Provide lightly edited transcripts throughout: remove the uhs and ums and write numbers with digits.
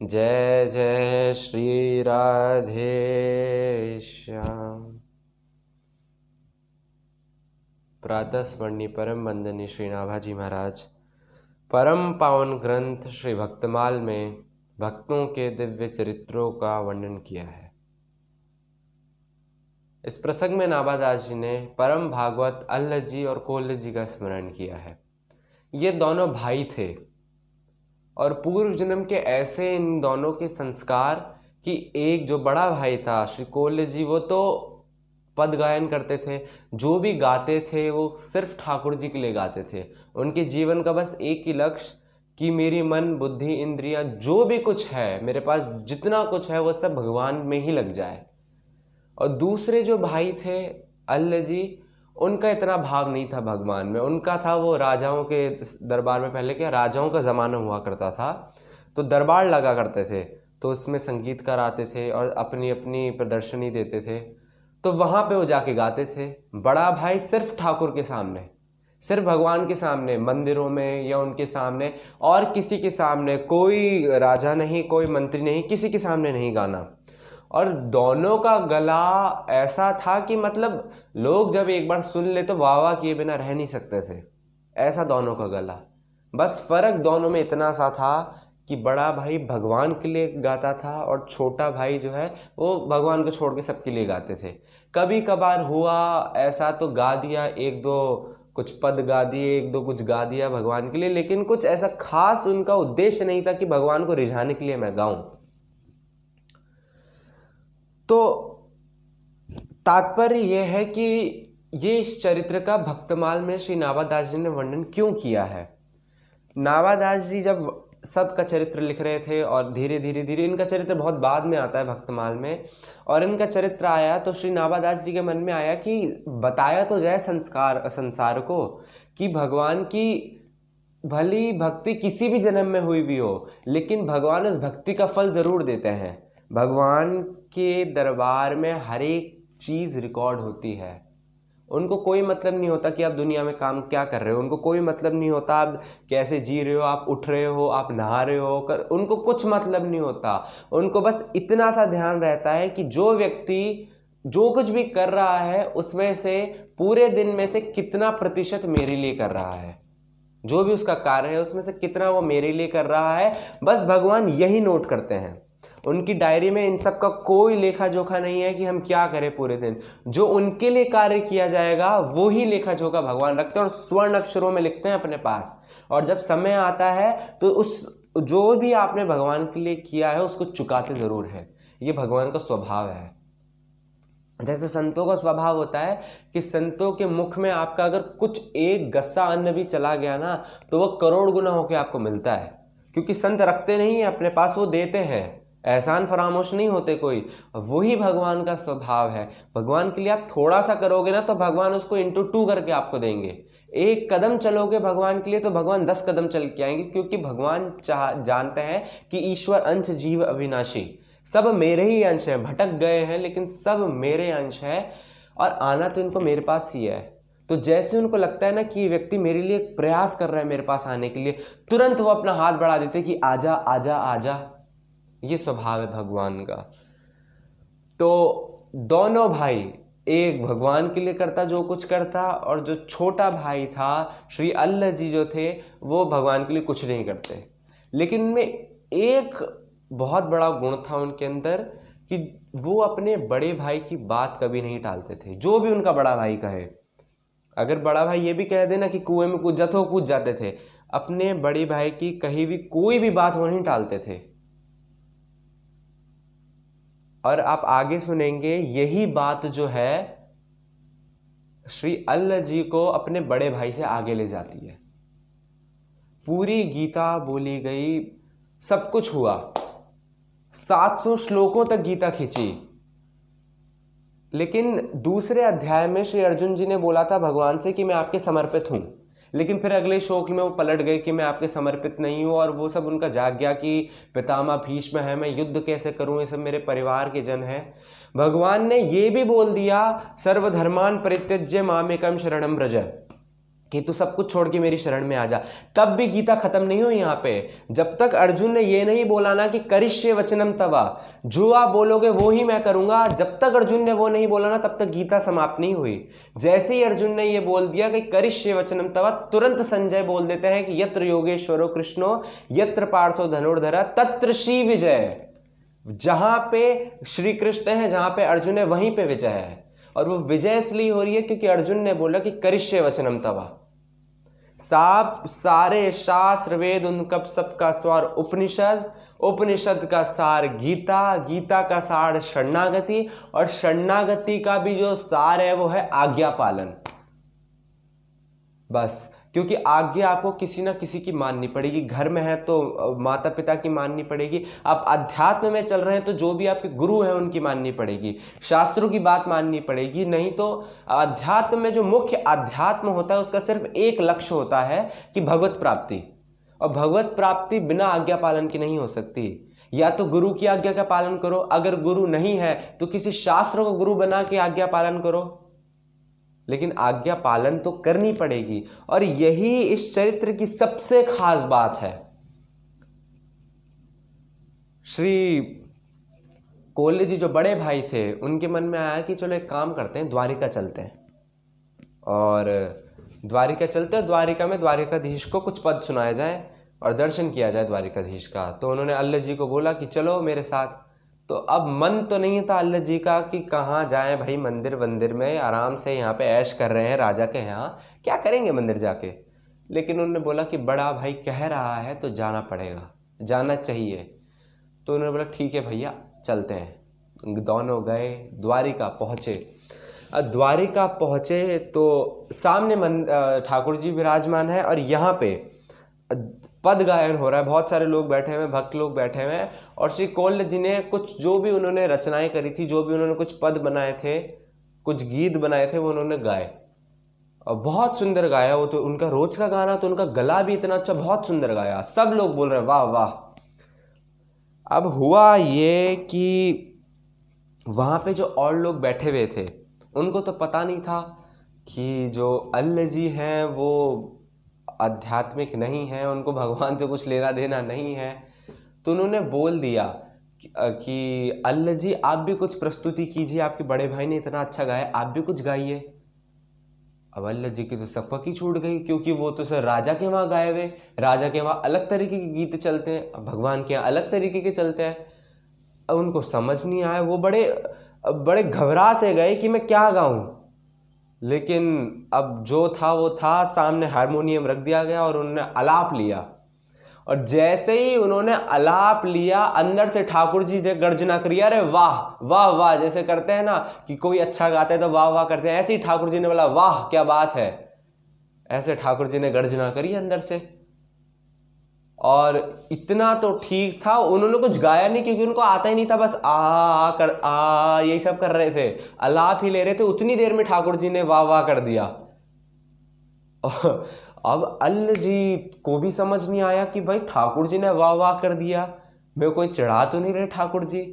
जय जय श्री राधे श्याम। प्रातः स्मरणीय परम वंदनीय श्री नाभाजी महाराज परम पावन ग्रंथ श्री भक्तमाल में भक्तों के दिव्य चरित्रों का वर्णन किया है। इस प्रसंग में नाभादास जी ने परम भागवत अल्ल जी और कोल्ल जी का स्मरण किया है। ये दोनों भाई थे और पूर्व जन्म के ऐसे इन दोनों के संस्कार कि एक जो बड़ा भाई था श्री कोल्ल जी, वो तो पद गायन करते थे, जो भी गाते थे वो सिर्फ ठाकुर जी के लिए गाते थे। उनके जीवन का बस एक ही लक्ष्य कि मेरी मन बुद्धि इंद्रियां जो भी कुछ है, मेरे पास जितना कुछ है वो सब भगवान में ही लग जाए। और दूसरे जो भाई थे अल्ल जी, उनका इतना भाव नहीं था भगवान में। उनका था वो राजाओं के दरबार में, पहले क्या राजाओं का ज़माना हुआ करता था तो दरबार लगा करते थे, तो उसमें संगीतकार आते थे और अपनी अपनी प्रदर्शनी देते थे, तो वहाँ पे वो जाके गाते थे। बड़ा भाई सिर्फ ठाकुर के सामने, सिर्फ भगवान के सामने, मंदिरों में या उनके सामने, और किसी के सामने, कोई राजा नहीं, कोई मंत्री नहीं, किसी के सामने नहीं गाना। और दोनों का गला ऐसा था कि मतलब लोग जब एक बार सुन ले तो वाह वाह किए बिना रह नहीं सकते थे, ऐसा दोनों का गला। बस फर्क दोनों में इतना सा था कि बड़ा भाई भगवान के लिए गाता था और छोटा भाई जो है वो भगवान को छोड़ के सबके लिए गाते थे। कभी कभार हुआ ऐसा तो गा दिया, एक दो कुछ पद गा दिए, एक दो कुछ गा दिया भगवान के लिए, लेकिन कुछ ऐसा खास उनका उद्देश्य नहीं था कि भगवान को रिझाने के लिए मैं गाऊं। तो तात्पर्य यह है कि ये इस चरित्र का भक्तमाल में श्री नाभादास जी ने वर्णन क्यों किया है। नाभादास जी जब सबका चरित्र लिख रहे थे और धीरे धीरे इनका चरित्र बहुत बाद में आता है भक्तमाल में, और इनका चरित्र आया तो श्री नाभादास जी के मन में आया कि बताया तो जाए संसार को कि भगवान की भली भक्ति किसी भी जन्म में हुई भी हो, लेकिन भगवान उस भक्ति का फल जरूर देते हैं। भगवान के दरबार में हर एक चीज़ रिकॉर्ड होती है। उनको कोई मतलब नहीं होता कि आप दुनिया में काम क्या कर रहे हो, उनको कोई मतलब नहीं होता आप कैसे जी रहे हो, आप उठ रहे हो, आप नहा रहे हो, उनको कुछ मतलब नहीं होता। उनको बस इतना सा ध्यान रहता है कि जो व्यक्ति जो कुछ भी कर रहा है उसमें से पूरे दिन में से कितना प्रतिशत मेरे लिए कर रहा है, जो भी उसका कार्य है उसमें से कितना वो मेरे लिए कर रहा है, बस भगवान यही नोट करते हैं। उनकी डायरी में इन सब का कोई लेखा जोखा नहीं है कि हम क्या करें पूरे दिन। जो उनके लिए कार्य किया जाएगा वो ही लेखा जोखा भगवान रखते हैं और स्वर्ण अक्षरों में लिखते हैं अपने पास। और जब समय आता है तो उस जो भी आपने भगवान के लिए किया है उसको चुकाते जरूर है। ये भगवान का स्वभाव है। जैसे संतों का स्वभाव होता है कि संतों के मुख में आपका अगर कुछ एक गस्सा अन्न भी चला गया ना तो वह करोड़ गुना होकर आपको मिलता है, क्योंकि संत रखते नहीं है अपने पास, वो देते हैं, एहसान फरामोश नहीं होते कोई। वही भगवान का स्वभाव है। भगवान के लिए आप थोड़ा सा करोगे ना तो भगवान उसको इंटू 2 करके आपको देंगे। एक कदम चलोगे भगवान के लिए तो भगवान 10 कदम चल के आएंगे, क्योंकि भगवान जानते हैं कि ईश्वर अंश जीव अविनाशी, सब मेरे ही अंश हैं, भटक गए हैं लेकिन सब मेरे अंश है और आना तो इनको मेरे पास ही है। तो जैसे उनको लगता है ना कि ये व्यक्ति मेरे लिए प्रयास कर रहा है मेरे पास आने के लिए, तुरंत वो अपना हाथ बढ़ा देते कि आजा आजा आजा। ये स्वभाव है भगवान का। तो दोनों भाई, एक भगवान के लिए करता जो कुछ करता, और जो छोटा भाई था श्री अल्ल जी जो थे वो भगवान के लिए कुछ नहीं करते। लेकिन उनमें एक बहुत बड़ा गुण था उनके अंदर कि वो अपने बड़े भाई की बात कभी नहीं टालते थे। जो भी उनका बड़ा भाई कहे, अगर बड़ा भाई ये भी कह देना कि कुएं में कूद जाते, वो कूद जाते थे। अपने बड़े भाई की कहीं भी कोई भी बात वो नहीं टालते थे। और आप आगे सुनेंगे यही बात जो है श्री अल्ल जी को अपने बड़े भाई से आगे ले जाती है। पूरी गीता बोली गई, सब कुछ हुआ, 700 श्लोकों तक गीता खींची, लेकिन दूसरे अध्याय में श्री अर्जुन जी ने बोला था भगवान से कि मैं आपके समर्पित हूं, लेकिन फिर अगले श्लोक में वो पलट गए कि मैं आपके समर्पित नहीं हूँ, और वो सब उनका जाग गया कि पितामह भीष्म है, मैं युद्ध कैसे करूँ, ये सब मेरे परिवार के जन हैं। भगवान ने ये भी बोल दिया सर्वधर्मान परित्यज्य मामेकम शरणम व्रज, कि तू सब कुछ छोड़ के मेरी शरण में आ जा। तब भी गीता खत्म नहीं हुई यहाँ पे। जब तक अर्जुन ने ये नहीं बोला ना कि करिष्ये वचनम तवा, जो आप बोलोगे वो ही मैं करूंगा, जब तक अर्जुन ने वो नहीं बोला ना तब तक गीता समाप्त नहीं हुई। जैसे ही अर्जुन ने ये बोल दिया कि करिष्ये वचनम तवा, तुरंत संजय बोल देते हैं कि यत्र योगेश्वरो कृष्णो यत्र पार्थो धनुर्धर तत्र श्री विजय। जहां पे श्री कृष्ण है, जहां पे अर्जुन है, वहीं पे विजय है। और वो विजय इसलिए हो रही है क्योंकि अर्जुन ने बोला कि करिष्ये वचनम तवा। सारे शास्त्र वेद उनका सबका स्वर उपनिषद, उपनिषद का सार गीता, गीता का सार शरणागति, और शरणागति का भी जो सार है वो है आज्ञा पालन। बस, क्योंकि आज्ञा आपको किसी ना किसी की माननी पड़ेगी। घर में है तो माता पिता की माननी पड़ेगी, आप अध्यात्म में चल रहे हैं तो जो भी आपके गुरु हैं उनकी माननी पड़ेगी, शास्त्रों की बात माननी पड़ेगी। नहीं तो अध्यात्म में जो मुख्य अध्यात्म होता है उसका सिर्फ एक लक्ष्य होता है कि भगवत प्राप्ति, और भगवत प्राप्ति बिना आज्ञा पालन की नहीं हो सकती। या तो गुरु की आज्ञा का पालन करो, अगर गुरु नहीं है तो किसी शास्त्र को गुरु बना के आज्ञा पालन करो, लेकिन आज्ञा पालन तो करनी पड़ेगी। और यही इस चरित्र की सबसे खास बात है। श्री कोल्ले जी जो बड़े भाई थे, उनके मन में आया कि चलो एक काम करते हैं, द्वारिका चलते हैं, और द्वारिका चलते हैं, द्वारिका में द्वारिकाधीश को कुछ पद सुनाया जाए और दर्शन किया जाए द्वारिकाधीश का। तो उन्होंने अल्लाह जी को बोला कि चलो मेरे साथ। तो अब मन तो नहीं था अल्लाह जी का कि कहाँ जाएं भाई, मंदिर वंदिर में आराम से यहाँ पे ऐश कर रहे हैं राजा के यहाँ, क्या करेंगे मंदिर जाके। लेकिन उन्होंने बोला कि बड़ा भाई कह रहा है तो जाना पड़ेगा, जाना चाहिए। तो उन्होंने बोला ठीक है भैया चलते हैं। दोनों गए, द्वारिका पहुँचे। द्वारिका पहुँचे तो सामने ठाकुर जी विराजमान है, और यहाँ पे पद गायन हो रहा है, बहुत सारे लोग बैठे हुए हैं, भक्त लोग बैठे हुए हैं। और श्री कोल्ल जी ने कुछ जो भी उन्होंने रचनाएं करी थी, जो भी उन्होंने कुछ पद बनाए थे, कुछ गीत बनाए थे, वो उन्होंने गाए, और बहुत सुंदर गाया। वो तो उनका रोज का गाना, तो उनका गला भी इतना अच्छा, बहुत सुंदर गाया। सब लोग बोल रहे हैं वाह वाह। अब हुआ ये कि वहां पे जो और लोग बैठे हुए थे उनको तो पता नहीं था कि जो अल्लाह जी हैं वो आध्यात्मिक नहीं है, उनको भगवान से कुछ लेना देना नहीं है। तो उन्होंने बोल दिया कि अल्लाह जी आप भी कुछ प्रस्तुति कीजिए, आपके बड़े भाई ने इतना अच्छा गाया, आप भी कुछ गाइए। अब अल्लाह जी की तो सपक ही छूट गई, क्योंकि वो तो सर राजा के वहाँ गाए हुए, राजा के वहाँ अलग तरीके के गीत चलते हैं, भगवान के यहाँ अलग तरीके के चलते हैं। अब उनको समझ नहीं आया, वो बड़े घबरा से गए कि मैं क्या गाऊं। लेकिन अब जो था वो था, सामने हारमोनियम रख दिया गया और उन्होंने आलाप लिया। और जैसे ही उन्होंने आलाप लिया, अंदर से ठाकुर जी ने गर्जना करी, अरे वाह वाह वाह, जैसे करते हैं ना कि कोई अच्छा गाता है तो वाह वाह करते हैं, ऐसे ही ठाकुर जी ने बोला वाह क्या बात है। ऐसे ठाकुर जी ने गर्जना करी अंदर से। और इतना तो ठीक था, उन्होंने कुछ गाया नहीं क्योंकि उनको आता ही नहीं था, बस आ यही सब कर रहे थे, आलाप ही ले रहे थे। उतनी देर में ठाकुर जी ने वाह वाह कर दिया। अब अल्लाह जी को भी समझ नहीं आया कि भाई ठाकुर जी ने वाह वाह कर दिया, मैं कोई चढ़ा तो नहीं रहे ठाकुर जी।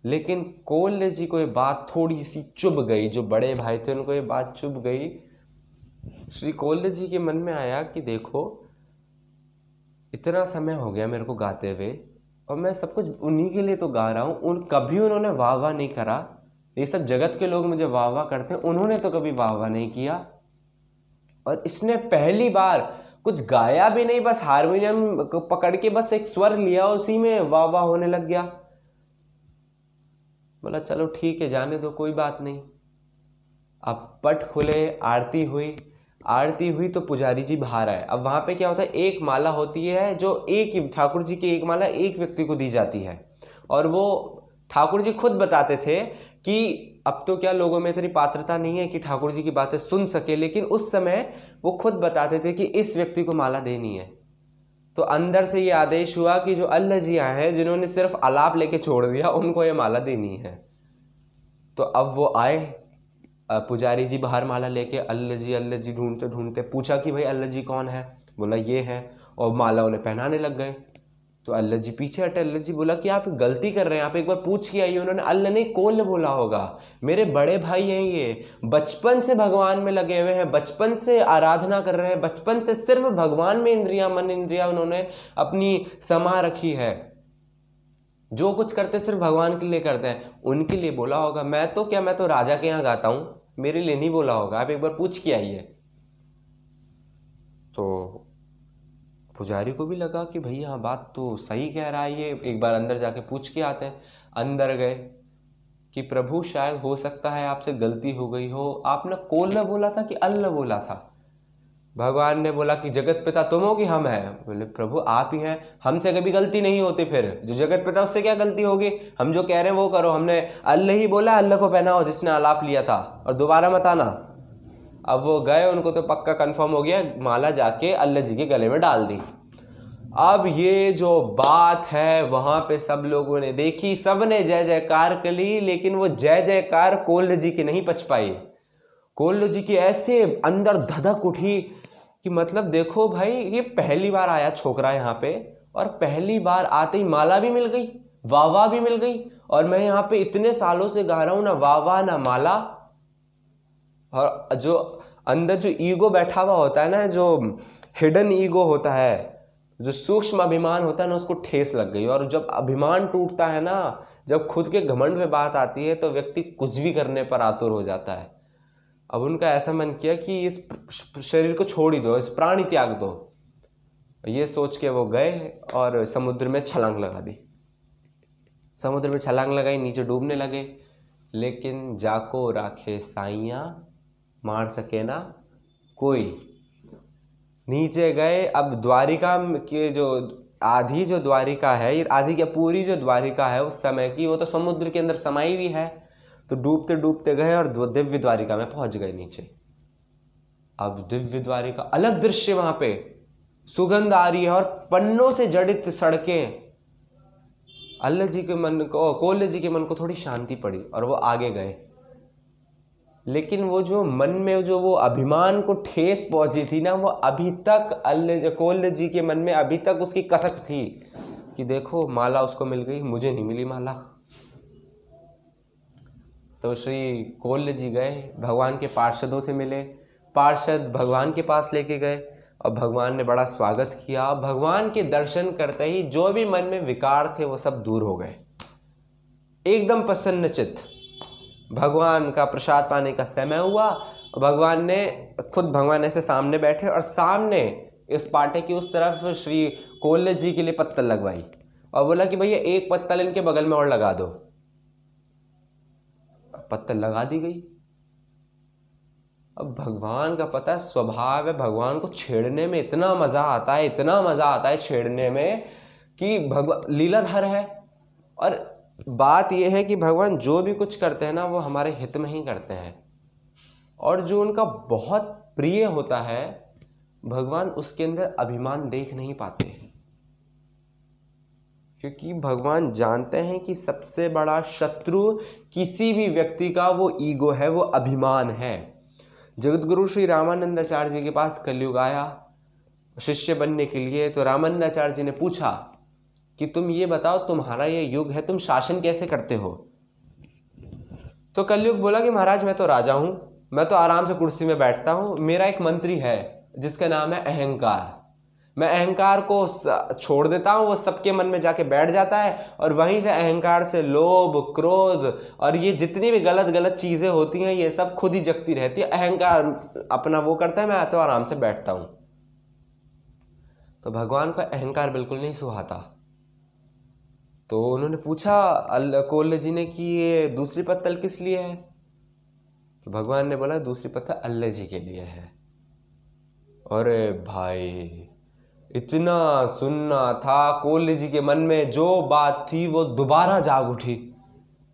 लेकिन कोल्ले जी को ये बात थोड़ी सी चुभ गई, जो बड़े भाई थे उनको ये बात चुभ गई। श्री कोल्ले जी के मन में आया कि देखो इतना समय हो गया मेरे को गाते हुए, और मैं सब कुछ उन्हीं के लिए तो गा रहा हूँ, कभी उन्होंने वाह वाह नहीं करा। ये सब जगत के लोग मुझे वाह वाह करते हैं, उन्होंने तो कभी वाह वाह नहीं किया। और इसने पहली बार कुछ गाया भी नहीं, बस हारमोनियम पकड़ के बस एक स्वर लिया, उसी में वाह वाह होने लग गया। बोला चलो ठीक है, जाने दो, कोई बात नहीं। अब पट खुले, आरती हुई तो पुजारी जी बाहर आए। अब वहां पे क्या होता है, एक माला होती है जो एक ही ठाकुर जी की एक माला एक व्यक्ति को दी जाती है, और वो ठाकुर जी खुद बताते थे कि अब तो क्या लोगों में इतनी पात्रता नहीं है कि ठाकुर जी की बातें सुन सके, लेकिन उस समय वो खुद बताते थे कि इस व्यक्ति को माला देनी है। तो अंदर से ये आदेश हुआ कि जो अल्लाह जी आए हैं, जिन्होंने सिर्फ आलाप लेके छोड़ दिया, उनको ये माला देनी है। तो अब वो आए, पुजारी जी बाहर माला लेके, अल्लाह जी ढूंढते ढूंढते पूछा कि भाई अल्लाह जी कौन है। बोला ये है, और माला उन्हें पहनाने लग गए। तो अल्लाह जी पीछे हटे। अल्लाह जी बोला कि आप गलती कर रहे हैं, आप एक बार पूछ के आइए। उन्होंने अल्लाह ने कोल बोला होगा, मेरे बड़े भाई हैं, ये बचपन से भगवान में लगे हुए हैं, बचपन से आराधना कर रहे हैं, बचपन से सिर्फ भगवान में इंद्रियां, मन इंद्रियां उन्होंने अपनी समा रखी है, जो कुछ करते सिर्फ भगवान के लिए करते हैं, उनके लिए बोला होगा। मैं तो क्या, मैं तो राजा के यहाँ गाता हूं, मेरे लिए नहीं बोला होगा, आप एक बार पूछ के आइए। तो पुजारी को भी लगा कि भैया हाँ बात तो सही कह रहा है ये, एक बार अंदर जाके पूछ के आते हैं। अंदर गए कि प्रभु शायद हो सकता है आपसे गलती हो गई हो, आपने कोल बोला था कि अल्लाह बोला था? भगवान ने बोला कि जगत पिता तुम हो कि हम हैं? बोले प्रभु आप ही हैं, हमसे कभी गलती नहीं होती, फिर जो जगत पिता उससे क्या गलती होगी, हम जो कह रहे हैं वो करो, हमने अल्लाह ही बोला, अल्लाह को पहनाओ जिसने आलाप लिया था, और दोबारा मत आना। अब वो गए, उनको तो पक्का कंफर्म हो गया, माला जाके अल्लाह जी के गले में डाल दी। अब ये जो बात है वहां पे सब लोगों ने देखी, सब ने जय जयकार कर ली, लेकिन वो जय जयकार कोल्ह जी की नहीं पच पाई। कोल्ह जी की ऐसे अंदर धधक उठी कि मतलब देखो भाई, ये पहली बार आया छोकरा यहाँ पे, और पहली बार आते ही माला भी मिल गई, वाह वाह भी मिल गई, और मैं यहाँ पे इतने सालों से गा रहा हूं, ना वाह वाह ना माला। और जो अंदर जो ईगो बैठा हुआ होता है ना, जो हिडन ईगो होता है, जो सूक्ष्म अभिमान होता है ना, उसको ठेस लग गई। और जब अभिमान टूटता है ना, जब खुद के घमंड पे बात आती है, तो व्यक्ति कुछ भी करने पर आतुर हो जाता है। अब उनका ऐसा मन किया कि इस शरीर को छोड़ ही दो, इस प्राणी त्याग दो। ये सोच के वो गए और समुद्र में छलांग लगा दी। समुद्र में छलांग लगाई, नीचे डूबने लगे। लेकिन जाको राखे साइया, मार सके ना कोई। नीचे गए। अब द्वारिका के जो आधी जो द्वारिका है, आधी क्या पूरी जो द्वारिका है उस समय की, वो तो समुद्र के अंदर समाई हुई है। तो डूबते डूबते गए और दिव्य द्वारिका में पहुंच गए नीचे। अब दिव्य द्वारिका, अलग दृश्य, वहां पे सुगंध आ रही है और पन्नों से जड़ित सड़कें। अल्लाह जी के मन को, कोल्ह जी के मन को थोड़ी शांति पड़ी और वो आगे गए। लेकिन वो जो मन में जो वो अभिमान को ठेस पहुंची थी ना, वो अभी तक कोल्ह जी के मन में अभी तक उसकी कसक थी कि देखो माला उसको मिल गई, मुझे नहीं मिली माला। तो श्री कोल्ह जी गए, भगवान के पार्षदों से मिले, पार्षद भगवान के पास लेके गए और भगवान ने बड़ा स्वागत किया। भगवान के दर्शन करते ही जो भी मन में विकार थे वो सब दूर हो गए, एकदम प्रसन्नचित्त। भगवान का प्रसाद पाने का समय हुआ, भगवान ने खुद, भगवान ऐसे सामने बैठे और सामने इस पाटे की उस तरफ श्री कोल्ह जी के लिए पत्तल लगवाई और बोला कि भैया एक पत्तल इनके बगल में और लगा दो। पत्तल लगा दी गई। अब भगवान का पता है स्वभाव है, भगवान को छेड़ने में इतना मजा आता है, इतना मजा आता है छेड़ने में कि भगवान लीलाधर है। और बात यह है कि भगवान जो भी कुछ करते हैं ना, वो हमारे हित में ही करते हैं। और जो उनका बहुत प्रिय होता है, भगवान उसके अंदर अभिमान देख नहीं पाते, क्योंकि भगवान जानते हैं कि सबसे बड़ा शत्रु किसी भी व्यक्ति का वो ईगो है, वो अभिमान है। जगतगुरु श्री रामानंदाचार्य जी के पास कलयुग आया शिष्य बनने के लिए। तो रामानंदाचार्य जी ने पूछा कि तुम ये बताओ, तुम्हारा ये युग है, तुम शासन कैसे करते हो? तो कलयुग बोला कि महाराज मैं तो राजा हूं, मैं तो आराम से कुर्सी में बैठता हूं, मेरा एक मंत्री है जिसका नाम है अहंकार। मैं अहंकार को छोड़ देता हूं, वो सबके मन में जाके बैठ जाता है और वहीं से अहंकार से लोभ, क्रोध और ये जितनी भी गलत गलत चीजें होती हैं, ये सब खुद ही जगती रहती है। अहंकार अपना वो करता है, मैं तो आराम से बैठता हूं। तो भगवान का अहंकार बिल्कुल नहीं सुहाता। तो उन्होंने पूछा कोल्ह जी ने कि ये दूसरी पत्तल किस लिए है? तो भगवान ने बोला दूसरी पत्तल अल्लाह जी के लिए है। अरे भाई, इतना सुनना था, कोल्ह जी के मन में जो बात थी वो दोबारा जाग उठी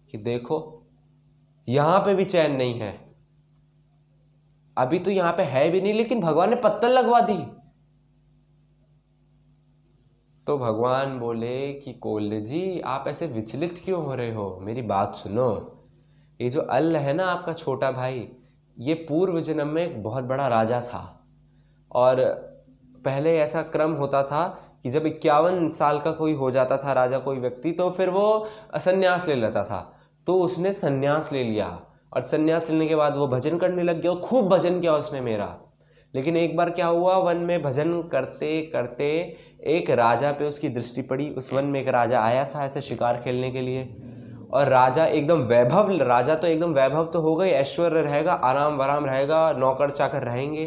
कि देखो यहां पे भी चैन नहीं है, अभी तो यहां पे है भी नहीं, लेकिन भगवान ने पत्तल लगवा दी। तो भगवान बोले कि कोल्ह जी आप ऐसे विचलित क्यों हो रहे हो, मेरी बात सुनो। ये जो अल्ल है ना आपका छोटा भाई, ये पूर्व जन्म में एक बहुत बड़ा राजा था। और पहले ऐसा क्रम होता था कि जब 51 साल का कोई हो जाता था राजा, कोई व्यक्ति, तो फिर वो संन्यास ले लेता था। तो उसने संन्यास ले लिया और संन्यास लेने के बाद वो भजन करने लग गया, खूब भजन किया उसने मेरा। लेकिन एक बार क्या हुआ, वन में भजन करते करते एक राजा पे उसकी दृष्टि पड़ी। उस वन में एक राजा आया था ऐसे शिकार खेलने के लिए, और राजा एकदम वैभव, राजा तो एकदम वैभव तो हो गई, ऐश्वर्य रहेगा, आराम वाराम रहेगा, नौकर चाकर रहेंगे।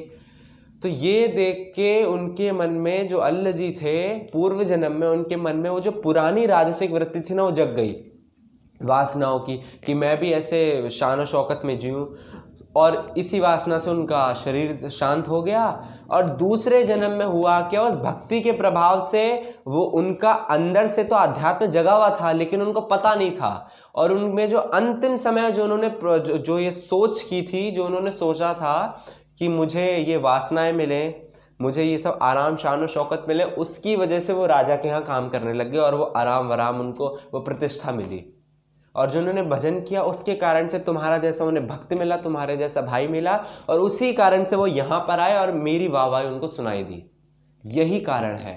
तो ये देख के उनके मन में, जो अल्ल जी थे पूर्व जन्म में, उनके मन में वो जो पुरानी राजसिक वृत्ति थी ना, वो जग गई वासनाओं की, कि मैं भी ऐसे शान और शौकत में जीऊं। और इसी वासना से उनका शरीर शांत हो गया। और दूसरे जन्म में हुआ क्या, उस भक्ति के प्रभाव से वो, उनका अंदर से तो अध्यात्म जगा हुआ था लेकिन उनको पता नहीं था। और उनमें जो अंतिम समय जो उन्होंने जो ये सोच की थी, जो उन्होंने सोचा था कि मुझे ये वासनाएं मिले, मुझे ये सब आराम शान और शौकत मिले, उसकी वजह से वो राजा के यहाँ काम करने लग गए और वो आराम वराम, उनको वो प्रतिष्ठा मिली। और जो उन्होंने भजन किया उसके कारण से तुम्हारा जैसा उन्हें भक्त मिला, तुम्हारे जैसा भाई मिला, और उसी कारण से वो यहाँ पर आए और मेरी वाहवाही उनको सुनाई दी। यही कारण है।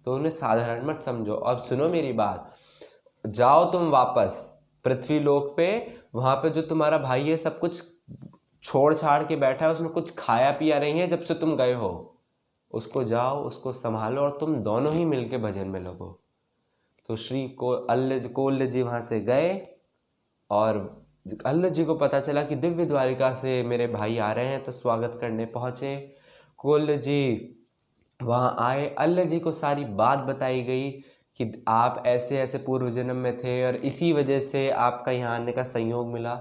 तो उन्हें साधारण मत समझो। अब सुनो मेरी बात, जाओ तुम वापस पृथ्वी लोक पे, वहां पे जो तुम्हारा भाई है सब कुछ छोड़ छाड़ के बैठा है, उसने कुछ खाया पिया नहीं है जब से तुम गए हो, उसको जाओ, उसको संभालो और तुम दोनों ही मिलके भजन में लगो। तो श्री कोल्य जी वहां से गए और अल्ल जी को पता चला कि दिव्य द्वारिका से मेरे भाई आ रहे हैं, तो स्वागत करने पहुंचे। कोल्य जी वहां आए, अल्ल जी को सारी बात बताई गई कि आप ऐसे ऐसे पूर्व जन्म में थे और इसी वजह से आपका यहाँ आने का संयोग मिला।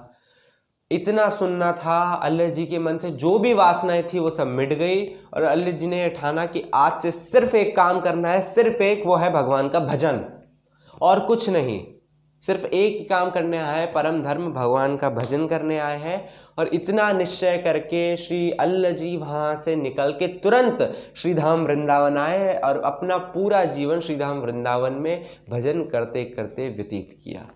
इतना सुनना था, अल्ल जी के मन से जो भी वासनाएं थी वो सब मिट गई। और अल्ल जी ने ठाना कि आज से सिर्फ एक काम करना है, सिर्फ एक, वो है भगवान का भजन और कुछ नहीं। सिर्फ एक ही काम करने आए हैं, परम धर्म भगवान का भजन करने आए हैं। और इतना निश्चय करके श्री अल्ल जी वहां से निकल के तुरंत श्रीधाम वृंदावन आए और अपना पूरा जीवन श्रीधाम वृंदावन में भजन करते करते व्यतीत किया।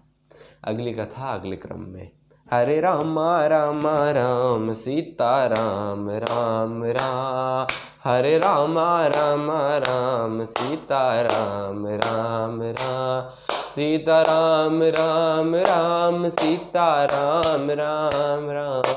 अगली कथा अगले क्रम में। हरे राम राम राम सीता राम राम राम, हरे राम राम राम सीता राम राम राम, सीता राम राम राम सीता राम राम राम।